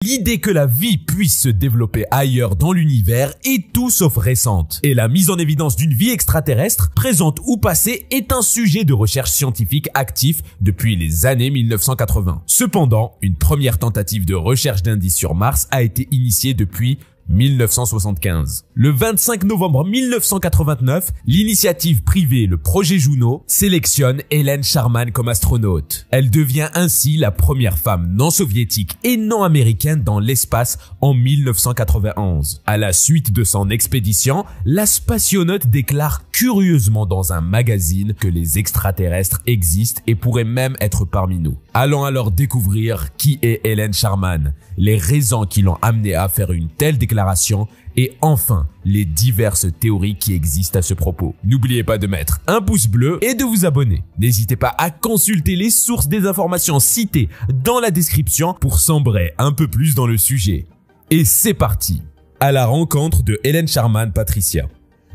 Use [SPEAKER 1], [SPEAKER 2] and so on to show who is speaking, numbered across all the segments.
[SPEAKER 1] L'idée que la vie puisse se développer ailleurs dans l'univers est tout sauf récente, et la mise en évidence d'une vie extraterrestre, présente ou passée, est un sujet de recherche scientifique actif depuis les années 1980. Cependant, une première tentative de recherche d'indices sur Mars a été initiée depuis 1975. Le 25 novembre 1989, l'initiative privée, le projet Juno, sélectionne Hélène Sharman comme astronaute. Elle devient ainsi la première femme non soviétique et non américaine dans l'espace en 1991. À la suite de son expédition, la spationaute déclare curieusement dans un magazine que les extraterrestres existent et pourraient même être parmi nous. Allons alors découvrir qui est Hélène Sharman, les raisons qui l'ont amenée à faire une telle déclaration et enfin les diverses théories qui existent à ce propos. N'oubliez pas de mettre un pouce bleu et de vous abonner. N'hésitez pas à consulter les sources des informations citées dans la description pour sombrer un peu plus dans le sujet. Et c'est parti, à la rencontre de Hélène Sharman Patricia.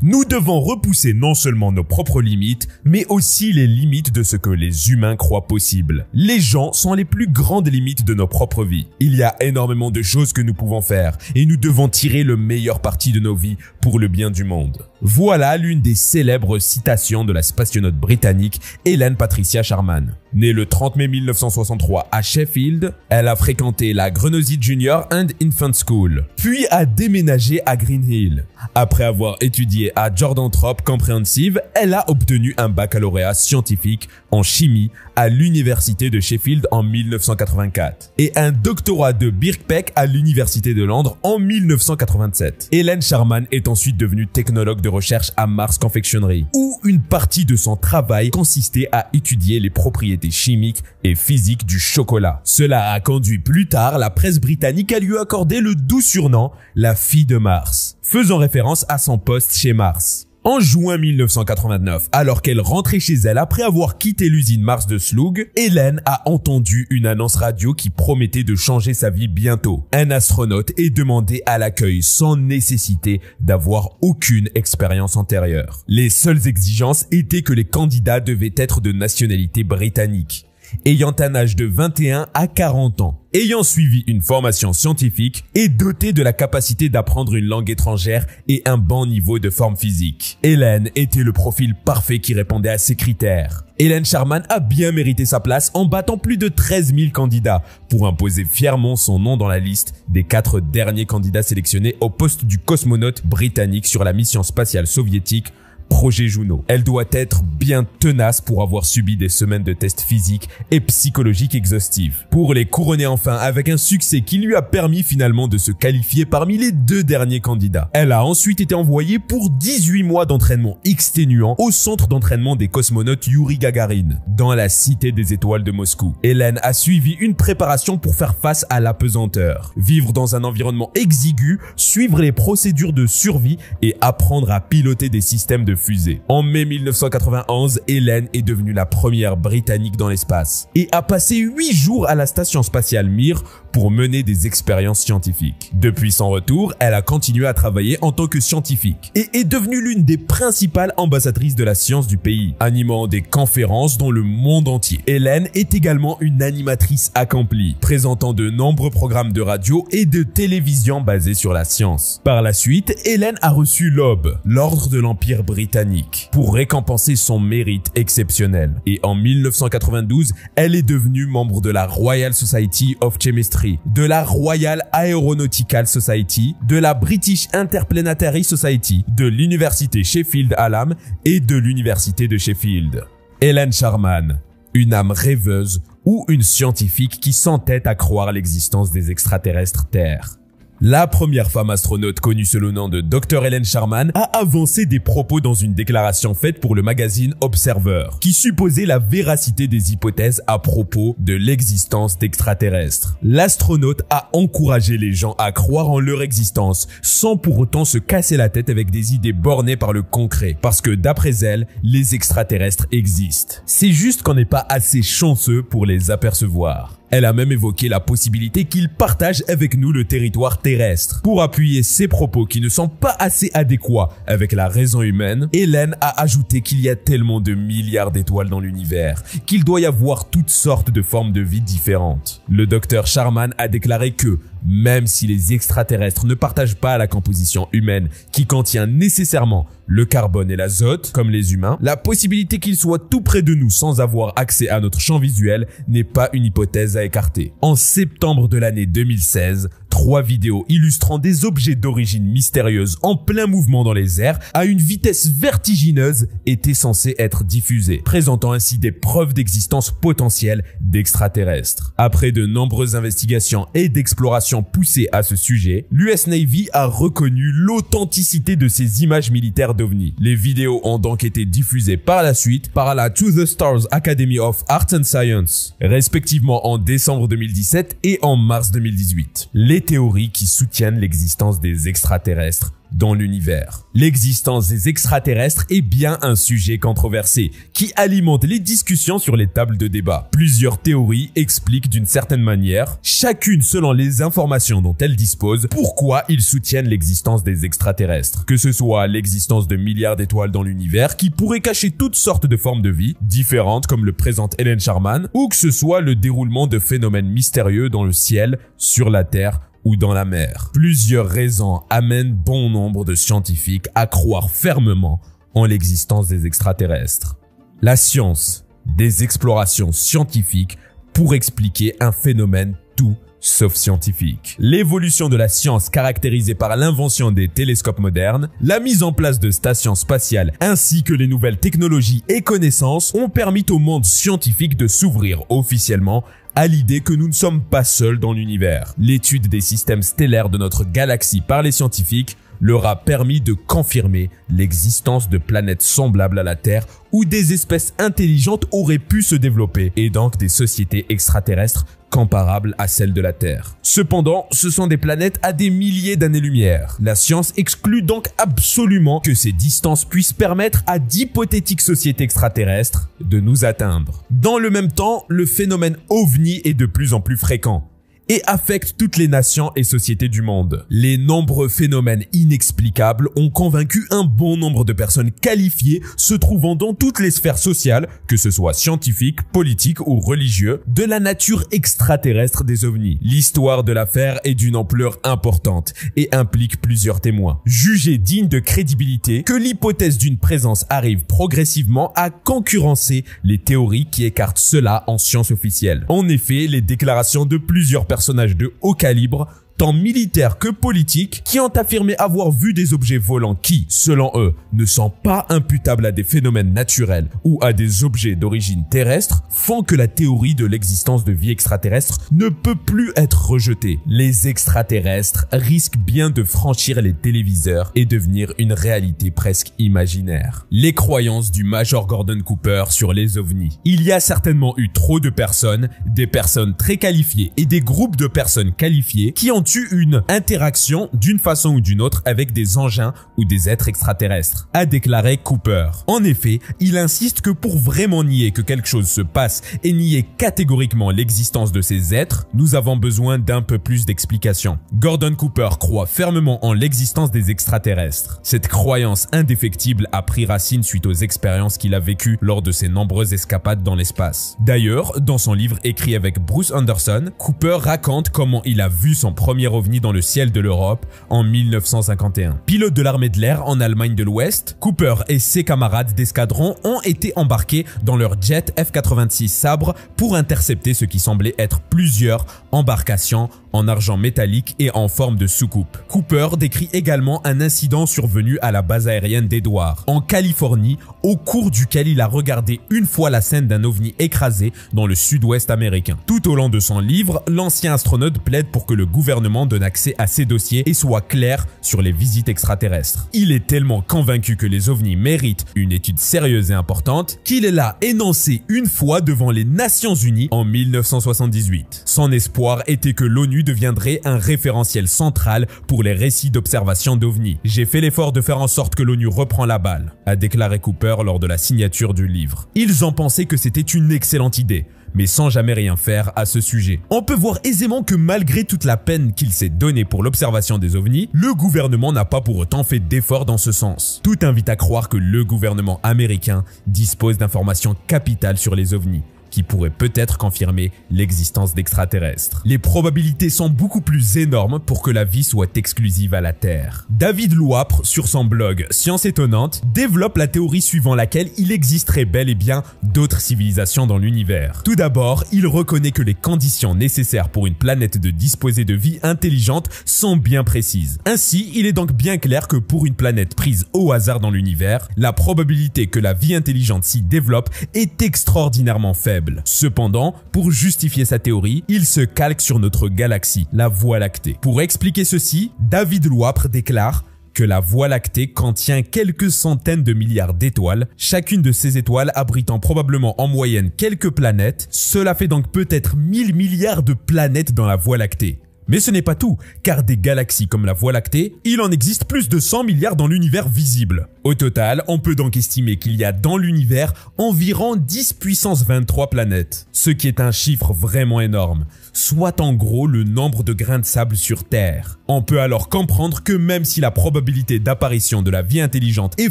[SPEAKER 1] Nous devons repousser non seulement nos propres limites, mais aussi les limites de ce que les humains croient possible. Les gens sont les plus grandes limites de nos propres vies. Il y a énormément de choses que nous pouvons faire et nous devons tirer le meilleur parti de nos vies pour le bien du monde. Voilà l'une des célèbres citations de la spationaute britannique Hélène Patricia Sharman. Née le 30 mai 1963 à Sheffield, elle a fréquenté la Grenosey Junior and Infant School, puis a déménagé à Green Hill. Après avoir étudié à Jordan Thorpe Comprehensive, elle a obtenu un baccalauréat scientifique en chimie à l'université de Sheffield en 1984 et un doctorat de Birkbeck à l'université de Londres en 1987. Hélène Sharman est ensuite devenue technologue de recherche à Mars Confectionery, où une partie de son travail consistait à étudier les propriétés chimiques et physiques du chocolat. Cela a conduit plus tard la presse britannique à lui accorder le doux surnom « la fille de Mars », faisant référence à son poste chez Mars. En juin 1989, alors qu'elle rentrait chez elle après avoir quitté l'usine Mars de Slough, Hélène a entendu une annonce radio qui promettait de changer sa vie bientôt. Un astronaute est demandé à l'accueil sans nécessité d'avoir aucune expérience antérieure. Les seules exigences étaient que les candidats devaient être de nationalité britannique, ayant un âge de 21 à 40 ans, ayant suivi une formation scientifique et doté de la capacité d'apprendre une langue étrangère et un bon niveau de forme physique. Hélène était le profil parfait qui répondait à ces critères. Hélène Sharman a bien mérité sa place en battant plus de 13 000 candidats pour imposer fièrement son nom dans la liste des 4 derniers candidats sélectionnés au poste du cosmonaute britannique sur la mission spatiale soviétique Projet Juno. Elle doit être bien tenace pour avoir subi des semaines de tests physiques et psychologiques exhaustifs, pour les couronner enfin avec un succès qui lui a permis finalement de se qualifier parmi les 2 derniers candidats. Elle a ensuite été envoyée pour 18 mois d'entraînement exténuant au centre d'entraînement des cosmonautes Yuri Gagarin, dans la cité des étoiles de Moscou. Hélène a suivi une préparation pour faire face à l'apesanteur, vivre dans un environnement exigu, suivre les procédures de survie et apprendre à piloter des systèmes de fusée. En mai 1991, Hélène est devenue la première britannique dans l'espace et a passé 8 jours à la station spatiale Mir pour mener des expériences scientifiques. Depuis son retour, elle a continué à travailler en tant que scientifique et est devenue l'une des principales ambassadrices de la science du pays, animant des conférences dans le monde entier. Hélène est également une animatrice accomplie, présentant de nombreux programmes de radio et de télévision basés sur la science. Par la suite, Hélène a reçu l'Aube, l'ordre de l'Empire britannique, pour récompenser son mérite exceptionnel. Et en 1992, elle est devenue membre de la Royal Society of Chemistry, de la Royal Aeronautical Society, de la British Interplanetary Society, de l'université Sheffield Hallam et de l'université de Sheffield. Hélène Sharman, une âme rêveuse ou une scientifique qui s'entête à croire l'existence des extraterrestres Terre. La première femme astronaute connue sous le nom de Dr Hélène Sharman a avancé des propos dans une déclaration faite pour le magazine Observer, qui supposait la véracité des hypothèses à propos de l'existence d'extraterrestres. L'astronaute a encouragé les gens à croire en leur existence, sans pour autant se casser la tête avec des idées bornées par le concret, parce que d'après elle, les extraterrestres existent. C'est juste qu'on n'est pas assez chanceux pour les apercevoir. Elle a même évoqué la possibilité qu'ils partagent avec nous le territoire terrestre. Pour appuyer ses propos qui ne sont pas assez adéquats avec la raison humaine, Hélène a ajouté qu'il y a tellement de milliards d'étoiles dans l'univers qu'il doit y avoir toutes sortes de formes de vie différentes. Le docteur Sharman a déclaré que, Même si les extraterrestres ne partagent pas la composition humaine qui contient nécessairement le carbone et l'azote, comme les humains, la possibilité qu'ils soient tout près de nous sans avoir accès à notre champ visuel n'est pas une hypothèse à écarter. En septembre de l'année 2016, 3 vidéos illustrant des objets d'origine mystérieuse en plein mouvement dans les airs à une vitesse vertigineuse étaient censées être diffusées, présentant ainsi des preuves d'existence potentielle d'extraterrestres. Après de nombreuses investigations et d'explorations poussées à ce sujet, l'US Navy a reconnu l'authenticité de ces images militaires d'OVNI. Les vidéos ont donc été diffusées par la suite par la To the Stars Academy of Arts and Science, respectivement en décembre 2017 et en mars 2018. Les théories qui soutiennent l'existence des extraterrestres dans l'univers. L'existence des extraterrestres est bien un sujet controversé qui alimente les discussions sur les tables de débat. Plusieurs théories expliquent d'une certaine manière, chacune selon les informations dont elles disposent, pourquoi ils soutiennent l'existence des extraterrestres. Que ce soit l'existence de milliards d'étoiles dans l'univers qui pourraient cacher toutes sortes de formes de vie différentes comme le présente Helen Sharman, ou que ce soit le déroulement de phénomènes mystérieux dans le ciel, sur la Terre ou dans la mer. Plusieurs raisons amènent bon nombre de scientifiques à croire fermement en l'existence des extraterrestres. La science, des explorations scientifiques pour expliquer un phénomène tout sauf scientifique. L'évolution de la science caractérisée par l'invention des télescopes modernes, la mise en place de stations spatiales ainsi que les nouvelles technologies et connaissances ont permis au monde scientifique de s'ouvrir officiellement à l'idée que nous ne sommes pas seuls dans l'univers. L'étude des systèmes stellaires de notre galaxie par les scientifiques leur a permis de confirmer l'existence de planètes semblables à la Terre où des espèces intelligentes auraient pu se développer et donc des sociétés extraterrestres comparables à celles de la Terre. Cependant, ce sont des planètes à des milliers d'années-lumière. La science exclut donc absolument que ces distances puissent permettre à d'hypothétiques sociétés extraterrestres de nous atteindre. Dans le même temps, le phénomène OVNI est de plus en plus fréquent et affecte toutes les nations et sociétés du monde. Les nombreux phénomènes inexplicables ont convaincu un bon nombre de personnes qualifiées se trouvant dans toutes les sphères sociales, que ce soit scientifiques, politiques ou religieux, de la nature extraterrestre des ovnis. L'histoire de l'affaire est d'une ampleur importante et implique plusieurs témoins. Jugé digne de crédibilité que l'hypothèse d'une présence arrive progressivement à concurrencer les théories qui écartent cela en science officielle. En effet, les déclarations de plusieurs personnages de haut calibre, tant militaires que politiques, qui ont affirmé avoir vu des objets volants qui, selon eux, ne sont pas imputables à des phénomènes naturels ou à des objets d'origine terrestre, font que la théorie de l'existence de vie extraterrestre ne peut plus être rejetée. Les extraterrestres risquent bien de franchir les téléviseurs et devenir une réalité presque imaginaire. Les croyances du Major Gordon Cooper sur les ovnis. Il y a certainement eu trop de personnes, des personnes très qualifiées et des groupes de personnes qualifiées qui ont eu une interaction d'une façon ou d'une autre avec des engins ou des êtres extraterrestres, a déclaré Cooper. En effet, il insiste que pour vraiment nier que quelque chose se passe et nier catégoriquement l'existence de ces êtres, nous avons besoin d'un peu plus d'explications. Gordon Cooper croit fermement en l'existence des extraterrestres. Cette croyance indéfectible a pris racine suite aux expériences qu'il a vécues lors de ses nombreuses escapades dans l'espace. D'ailleurs, dans son livre écrit avec Bruce Anderson, Cooper raconte comment il a vu son premier ovni dans le ciel de l'Europe en 1951. Pilote de l'armée de l'air en Allemagne de l'Ouest, Cooper et ses camarades d'escadron ont été embarqués dans leur jet F-86 Sabre pour intercepter ce qui semblait être plusieurs embarcations en argent métallique et en forme de soucoupe. Cooper décrit également un incident survenu à la base aérienne d'Edward, en Californie, au cours duquel il a regardé une fois la scène d'un ovni écrasé dans le sud-ouest américain. Tout au long de son livre, l'ancien astronaute plaide pour que le gouvernement donne accès à ces dossiers et soit clair sur les visites extraterrestres. Il est tellement convaincu que les ovnis méritent une étude sérieuse et importante qu'il l'a énoncé une fois devant les Nations Unies en 1978. Son espoir était que l'ONU deviendrait un référentiel central pour les récits d'observation d'ovnis. J'ai fait l'effort de faire en sorte que l'ONU reprend la balle, a déclaré Cooper lors de la signature du livre. Ils ont pensé que c'était une excellente idée, mais sans jamais rien faire à ce sujet. On peut voir aisément que malgré toute la peine qu'il s'est donnée pour l'observation des ovnis, le gouvernement n'a pas pour autant fait d'efforts dans ce sens. Tout invite à croire que le gouvernement américain dispose d'informations capitales sur les ovnis, qui pourraient peut-être confirmer l'existence d'extraterrestres. Les probabilités sont beaucoup plus énormes pour que la vie soit exclusive à la Terre. David Louapre, sur son blog Science Étonnante, développe la théorie suivant laquelle il existerait bel et bien d'autres civilisations dans l'univers. Tout d'abord, il reconnaît que les conditions nécessaires pour une planète de disposer de vie intelligente sont bien précises. Ainsi, il est donc bien clair que pour une planète prise au hasard dans l'univers, la probabilité que la vie intelligente s'y développe est extraordinairement faible. Cependant, pour justifier sa théorie, il se calque sur notre galaxie, la Voie lactée. Pour expliquer ceci, David Louapre déclare que la Voie lactée contient quelques centaines de milliards d'étoiles, chacune de ces étoiles abritant probablement en moyenne quelques planètes. Cela fait donc peut-être 1000 milliards de planètes dans la Voie lactée. Mais ce n'est pas tout, car des galaxies comme la Voie lactée, il en existe plus de 100 milliards dans l'univers visible. Au total, on peut donc estimer qu'il y a dans l'univers environ 10 puissance 23 planètes, ce qui est un chiffre vraiment énorme, soit en gros le nombre de grains de sable sur Terre. On peut alors comprendre que même si la probabilité d'apparition de la vie intelligente est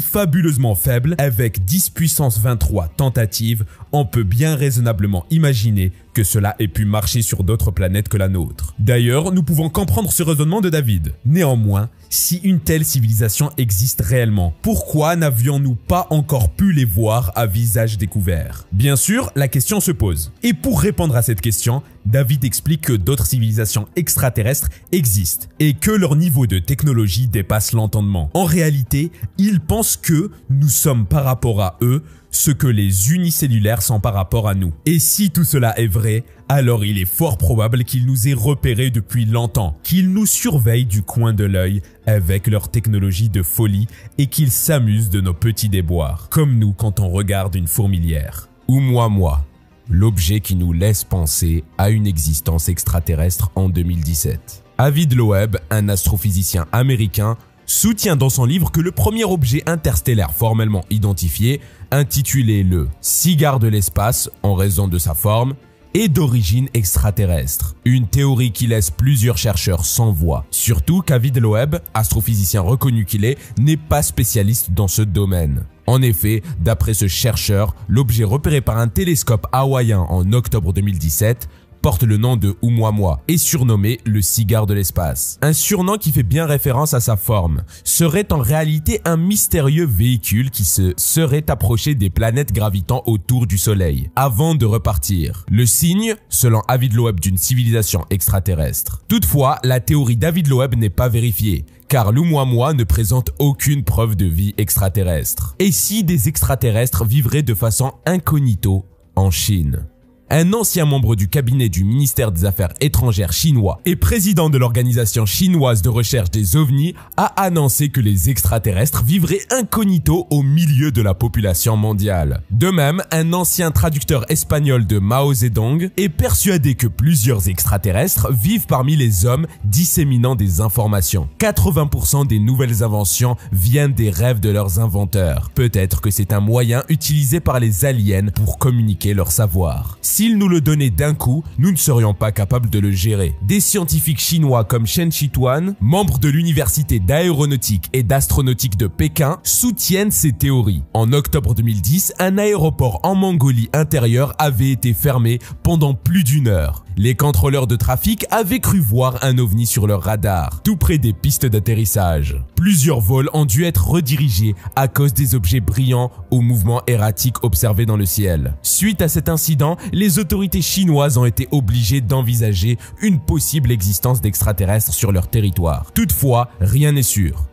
[SPEAKER 1] fabuleusement faible, avec 10 puissance 23 tentatives, on peut bien raisonnablement imaginer que cela ait pu marcher sur d'autres planètes que la nôtre. D'ailleurs, nous pouvons comprendre ce raisonnement de David. Néanmoins, si une telle civilisation existe réellement, pourquoi n'avions-nous pas encore pu les voir à visage découvert? Bien sûr, la question se pose. Et pour répondre à cette question, David explique que d'autres civilisations extraterrestres existent et que leur niveau de technologie dépasse l'entendement. En réalité, il pense que nous sommes par rapport à eux ce que les unicellulaires sont par rapport à nous. Et si tout cela est vrai, alors il est fort probable qu'ils nous aient repérés depuis longtemps, qu'ils nous surveillent du coin de l'œil avec leur technologie de folie et qu'ils s'amusent de nos petits déboires, comme nous quand on regarde une fourmilière. Oumuamua, l'objet qui nous laisse penser à une existence extraterrestre en 2017. Avid Loeb, un astrophysicien américain, soutient dans son livre que le premier objet interstellaire formellement identifié, intitulé le « cigare de l'espace » en raison de sa forme, est d'origine extraterrestre. Une théorie qui laisse plusieurs chercheurs sans voix. Surtout qu'Avid Loeb, astrophysicien reconnu qu'il est, n'est pas spécialiste dans ce domaine. En effet, d'après ce chercheur, l'objet repéré par un télescope hawaïen en octobre 2017 porte le nom de Oumuamua et surnommé le cigare de l'espace. Un surnom qui fait bien référence à sa forme, serait en réalité un mystérieux véhicule qui se serait approché des planètes gravitant autour du Soleil, avant de repartir. Le signe, selon Avid Loeb, d'une civilisation extraterrestre. Toutefois, la théorie d'Avid Loeb n'est pas vérifiée, car l'Oumuamua ne présente aucune preuve de vie extraterrestre. Et si des extraterrestres vivraient de façon incognito en Chine? Un ancien membre du cabinet du ministère des Affaires étrangères chinois et président de l'organisation chinoise de recherche des ovnis a annoncé que les extraterrestres vivraient incognito au milieu de la population mondiale. De même, un ancien traducteur espagnol de Mao Zedong est persuadé que plusieurs extraterrestres vivent parmi les hommes disséminant des informations. 80% des nouvelles inventions viennent des rêves de leurs inventeurs. Peut-être que c'est un moyen utilisé par les aliens pour communiquer leur savoir. S'ils nous le donnaient d'un coup, nous ne serions pas capables de le gérer. Des scientifiques chinois comme Chen Chituan, membre de l'université d'aéronautique et d'astronautique de Pékin, soutiennent ces théories. En octobre 2010, un aéroport en Mongolie intérieure avait été fermé pendant plus d'1 heure. Les contrôleurs de trafic avaient cru voir un ovni sur leur radar, tout près des pistes d'atterrissage. Plusieurs vols ont dû être redirigés à cause des objets brillants au mouvement erratique observé dans le ciel. Suite à cet incident, les autorités chinoises ont été obligées d'envisager une possible existence d'extraterrestres sur leur territoire. Toutefois, rien n'est sûr.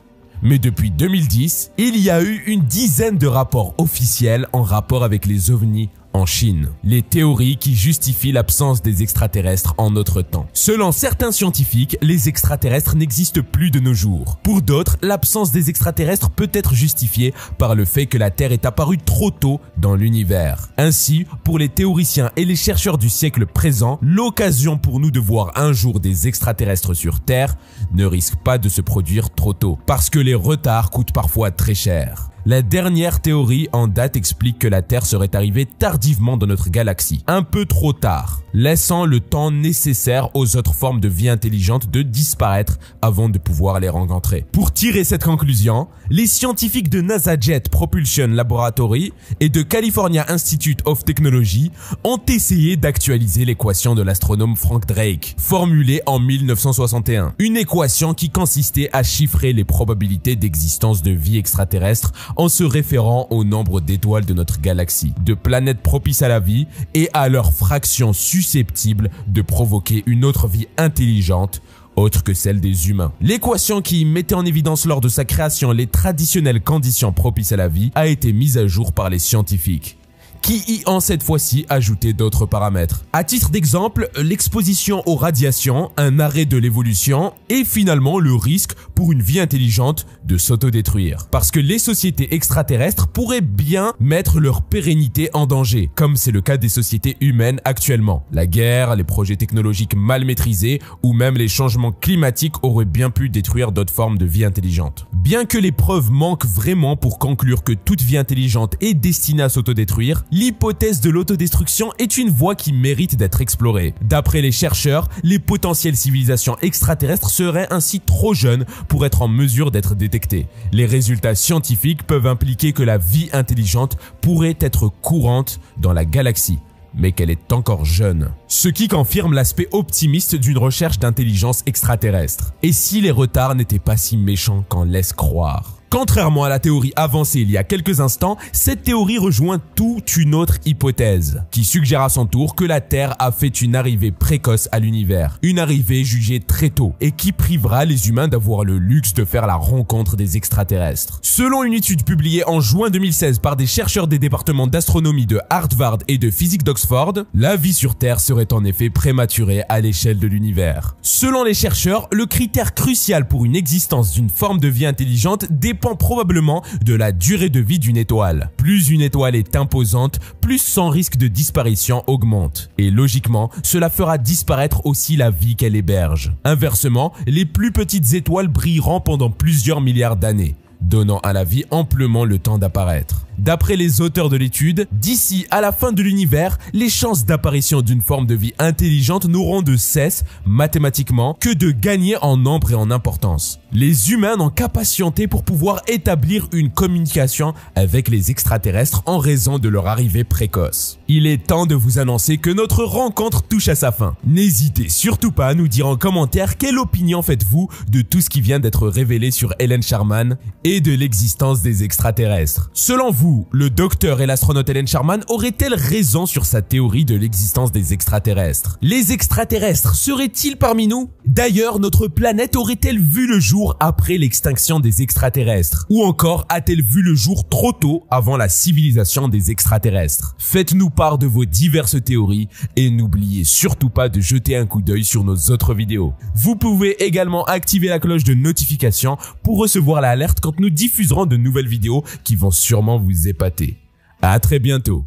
[SPEAKER 1] Mais depuis 2010, il y a eu une dizaine de rapports officiels en rapport avec les ovnis en Chine. Les théories qui justifient l'absence des extraterrestres en notre temps. Selon certains scientifiques, les extraterrestres n'existent plus de nos jours. Pour d'autres, l'absence des extraterrestres peut être justifiée par le fait que la Terre est apparue trop tôt dans l'univers. Ainsi, pour les théoriciens et les chercheurs du siècle présent, l'occasion pour nous de voir un jour des extraterrestres sur Terre ne risque pas de se produire trop tôt, parce que les retards coûtent parfois très cher. La dernière théorie en date explique que la Terre serait arrivée tardivement dans notre galaxie, un peu trop tard, laissant le temps nécessaire aux autres formes de vie intelligente de disparaître avant de pouvoir les rencontrer. Pour tirer cette conclusion, les scientifiques de NASA Jet Propulsion Laboratory et de California Institute of Technology ont essayé d'actualiser l'équation de l'astronome Frank Drake, formulée en 1961. Une équation qui consistait à chiffrer les probabilités d'existence de vie extraterrestre en se référant au nombre d'étoiles de notre galaxie, de planètes propices à la vie et à leur fraction susceptible de provoquer une autre vie intelligente autre que celle des humains. L'équation qui mettait en évidence lors de sa création les traditionnelles conditions propices à la vie a été mise à jour par les scientifiques, qui y ont cette fois-ci ajouté d'autres paramètres. À titre d'exemple, l'exposition aux radiations, un arrêt de l'évolution et finalement le risque pour une vie intelligente de s'autodétruire. Parce que les sociétés extraterrestres pourraient bien mettre leur pérennité en danger, comme c'est le cas des sociétés humaines actuellement. La guerre, les projets technologiques mal maîtrisés ou même les changements climatiques auraient bien pu détruire d'autres formes de vie intelligente. Bien que les preuves manquent vraiment pour conclure que toute vie intelligente est destinée à s'autodétruire, l'hypothèse de l'autodestruction est une voie qui mérite d'être explorée. D'après les chercheurs, les potentielles civilisations extraterrestres seraient ainsi trop jeunes pour être en mesure d'être détectées. Les résultats scientifiques peuvent impliquer que la vie intelligente pourrait être courante dans la galaxie, mais qu'elle est encore jeune. Ce qui confirme l'aspect optimiste d'une recherche d'intelligence extraterrestre. Et si les retards n'étaient pas si méchants qu'en laisse croire? Contrairement à la théorie avancée il y a quelques instants, cette théorie rejoint toute une autre hypothèse, qui suggère à son tour que la Terre a fait une arrivée précoce à l'univers, une arrivée jugée très tôt, et qui privera les humains d'avoir le luxe de faire la rencontre des extraterrestres. Selon une étude publiée en juin 2016 par des chercheurs des départements d'astronomie de Harvard et de physique d'Oxford, la vie sur Terre serait en effet prématurée à l'échelle de l'univers. Selon les chercheurs, le critère crucial pour une existence d'une forme de vie intelligente dépend probablement de la durée de vie d'une étoile. Plus une étoile est imposante, plus son risque de disparition augmente. Et logiquement, cela fera disparaître aussi la vie qu'elle héberge. Inversement, les plus petites étoiles brilleront pendant plusieurs milliards d'années, donnant à la vie amplement le temps d'apparaître. D'après les auteurs de l'étude, d'ici à la fin de l'univers, les chances d'apparition d'une forme de vie intelligente n'auront de cesse, mathématiquement, que de gagner en nombre et en importance. Les humains n'ont qu'à patienter pour pouvoir établir une communication avec les extraterrestres en raison de leur arrivée précoce. Il est temps de vous annoncer que notre rencontre touche à sa fin. N'hésitez surtout pas à nous dire en commentaire quelle opinion faites-vous de tout ce qui vient d'être révélé sur Helen Sharman et de l'existence des extraterrestres. Selon vous, le docteur et l'astronaute Helen Sharman auraient-elles raison sur sa théorie de l'existence des extraterrestres? Les extraterrestres seraient-ils parmi nous? D'ailleurs, notre planète aurait-elle vu le jour après l'extinction des extraterrestres? Ou encore, a-t-elle vu le jour trop tôt avant la civilisation des extraterrestres? Faites-nous part de vos diverses théories et n'oubliez surtout pas de jeter un coup d'œil sur nos autres vidéos. Vous pouvez également activer la cloche de notification pour recevoir l'alerte quand nous diffuserons de nouvelles vidéos qui vont sûrement vous épater. À très bientôt.